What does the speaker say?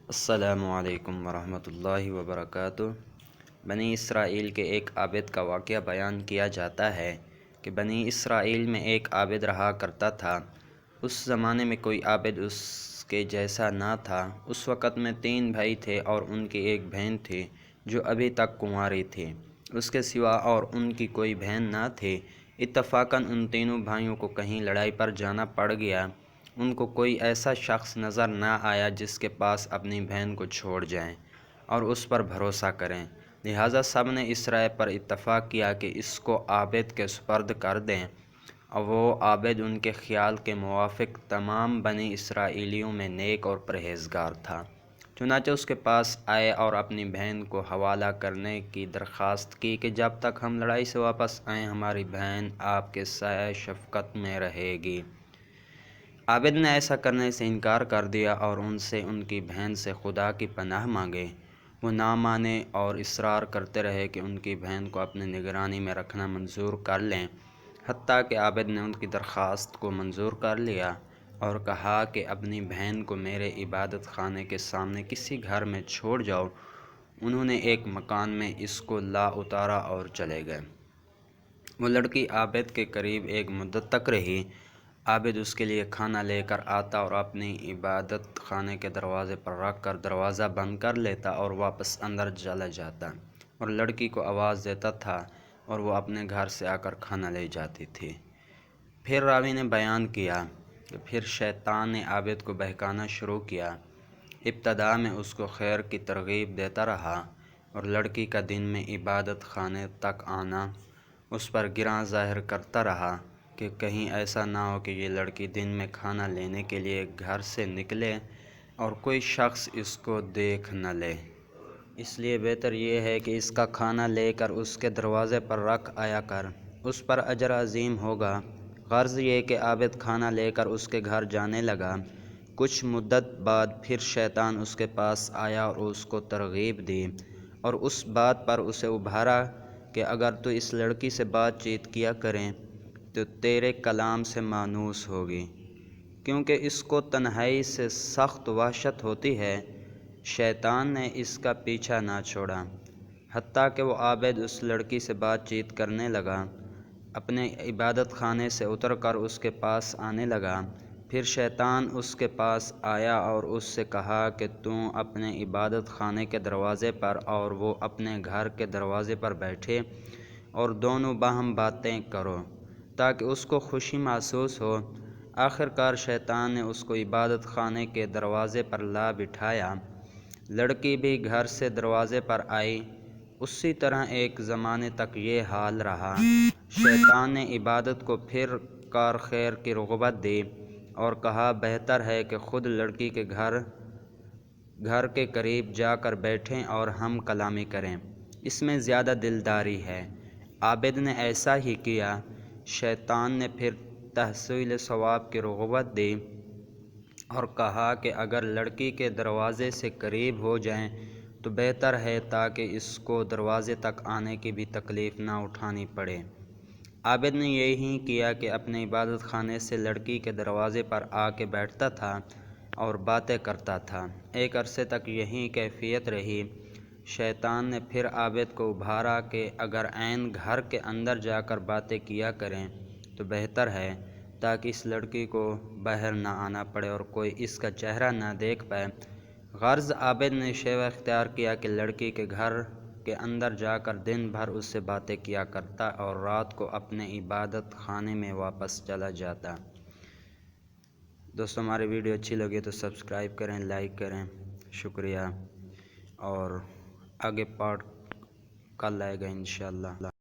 السلام علیکم ورحمۃ اللہ وبرکاتہ۔ بنی اسرائیل کے ایک عابد کا واقعہ بیان کیا جاتا ہے کہ بنی اسرائیل میں ایک عابد رہا کرتا تھا۔ اس زمانے میں کوئی عابد اس کے جیسا نہ تھا۔ اس وقت میں 3 بھائی تھے اور ان کی ایک بہن تھی جو ابھی تک کنواری تھی۔ اس کے سوا اور ان کی کوئی بہن نہ تھی۔ اتفاقاً ان تینوں بھائیوں کو کہیں لڑائی پر جانا پڑ گیا۔ ان کو کوئی ایسا شخص نظر نہ آیا جس کے پاس اپنی بہن کو چھوڑ جائیں اور اس پر بھروسہ کریں، لہٰذا سب نے اس رائے پر اتفاق کیا کہ اس کو عابد کے سپرد کر دیں، اور وہ عابد ان کے خیال کے موافق تمام بنی اسرائیلیوں میں نیک اور پرہیزگار تھا۔ چنانچہ اس کے پاس آئے اور اپنی بہن کو حوالہ کرنے کی درخواست کی کہ جب تک ہم لڑائی سے واپس آئیں ہماری بہن آپ کے سایہ شفقت میں رہے گی۔ عابد نے ایسا کرنے سے انکار کر دیا اور ان سے ان کی بہن سے خدا کی پناہ مانگے۔ وہ نہ مانے اور اصرار کرتے رہے کہ ان کی بہن کو اپنی نگرانی میں رکھنا منظور کر لیں، حتیٰ کہ عابد نے ان کی درخواست کو منظور کر لیا اور کہا کہ اپنی بہن کو میرے عبادت خانے کے سامنے کسی گھر میں چھوڑ جاؤ۔ انہوں نے ایک مکان میں اس کو لا اتارا اور چلے گئے۔ وہ لڑکی عابد کے قریب ایک مدت تک رہی۔ عابد اس کے لیے کھانا لے کر آتا اور اپنی عبادت خانے کے دروازے پر رکھ کر دروازہ بند کر لیتا اور واپس اندر چلا جاتا اور لڑکی کو آواز دیتا تھا اور وہ اپنے گھر سے آ کر کھانا لے جاتی تھی۔ پھر راوی نے بیان کیا کہ پھر شیطان نے عابد کو بہکانا شروع کیا۔ ابتدا میں اس کو خیر کی ترغیب دیتا رہا اور لڑکی کا دن میں عبادت خانے تک آنا اس پر گراں ظاہر کرتا رہا کہ کہیں ایسا نہ ہو کہ یہ لڑکی دن میں کھانا لینے کے لیے گھر سے نکلے اور کوئی شخص اس کو دیکھ نہ لے، اس لیے بہتر یہ ہے کہ اس کا کھانا لے کر اس کے دروازے پر رکھ آیا کر، اس پر اجر عظیم ہوگا۔ غرض یہ کہ عابد کھانا لے کر اس کے گھر جانے لگا۔ کچھ مدت بعد پھر شیطان اس کے پاس آیا اور اس کو ترغیب دی اور اس بات پر اسے ابھارا کہ اگر تو اس لڑکی سے بات چیت کیا کریں تو تیرے کلام سے مانوس ہوگی، کیونکہ اس کو تنہائی سے سخت وحشت ہوتی ہے۔ شیطان نے اس کا پیچھا نہ چھوڑا، حتیٰ کہ وہ عابد اس لڑکی سے بات چیت کرنے لگا، اپنے عبادت خانے سے اتر کر اس کے پاس آنے لگا۔ پھر شیطان اس کے پاس آیا اور اس سے کہا کہ تم اپنے عبادت خانے کے دروازے پر اور وہ اپنے گھر کے دروازے پر بیٹھے اور دونوں باہم باتیں کرو تاکہ اس کو خوشی محسوس ہو۔ آخر کار شیطان نے اس کو عبادت خانے کے دروازے پر لا بٹھایا۔ لڑکی بھی گھر سے دروازے پر آئی۔ اسی طرح ایک زمانے تک یہ حال رہا۔ شیطان نے عابد کو پھر کار خیر کی رغبت دی اور کہا بہتر ہے کہ خود لڑکی کے گھر کے قریب جا کر بیٹھیں اور ہم کلامی کریں، اس میں زیادہ دلداری ہے۔ عابد نے ایسا ہی کیا۔ شیطان نے پھر تحصیل ثواب کی رغبت دی اور کہا کہ اگر لڑکی کے دروازے سے قریب ہو جائیں تو بہتر ہے تاکہ اس کو دروازے تک آنے کی بھی تکلیف نہ اٹھانی پڑے۔ عابد نے یہی کیا کہ اپنے عبادت خانے سے لڑکی کے دروازے پر آ کے بیٹھتا تھا اور باتیں کرتا تھا۔ ایک عرصے تک یہی کیفیت رہی۔ شیطان نے پھر عابد کو ابھارا کہ اگر عین گھر کے اندر جا کر باتیں کیا کریں تو بہتر ہے تاکہ اس لڑکی کو باہر نہ آنا پڑے اور کوئی اس کا چہرہ نہ دیکھ پائے۔ غرض عابد نے شیوہ اختیار کیا کہ لڑکی کے گھر کے اندر جا کر دن بھر اس سے باتیں کیا کرتا اور رات کو اپنے عبادت خانے میں واپس چلا جاتا۔ دوستو ہماری ویڈیو اچھی لگے تو سبسکرائب کریں، لائک کریں، شکریہ، اور آگے پارٹ کل آئے گا انشاءاللہ۔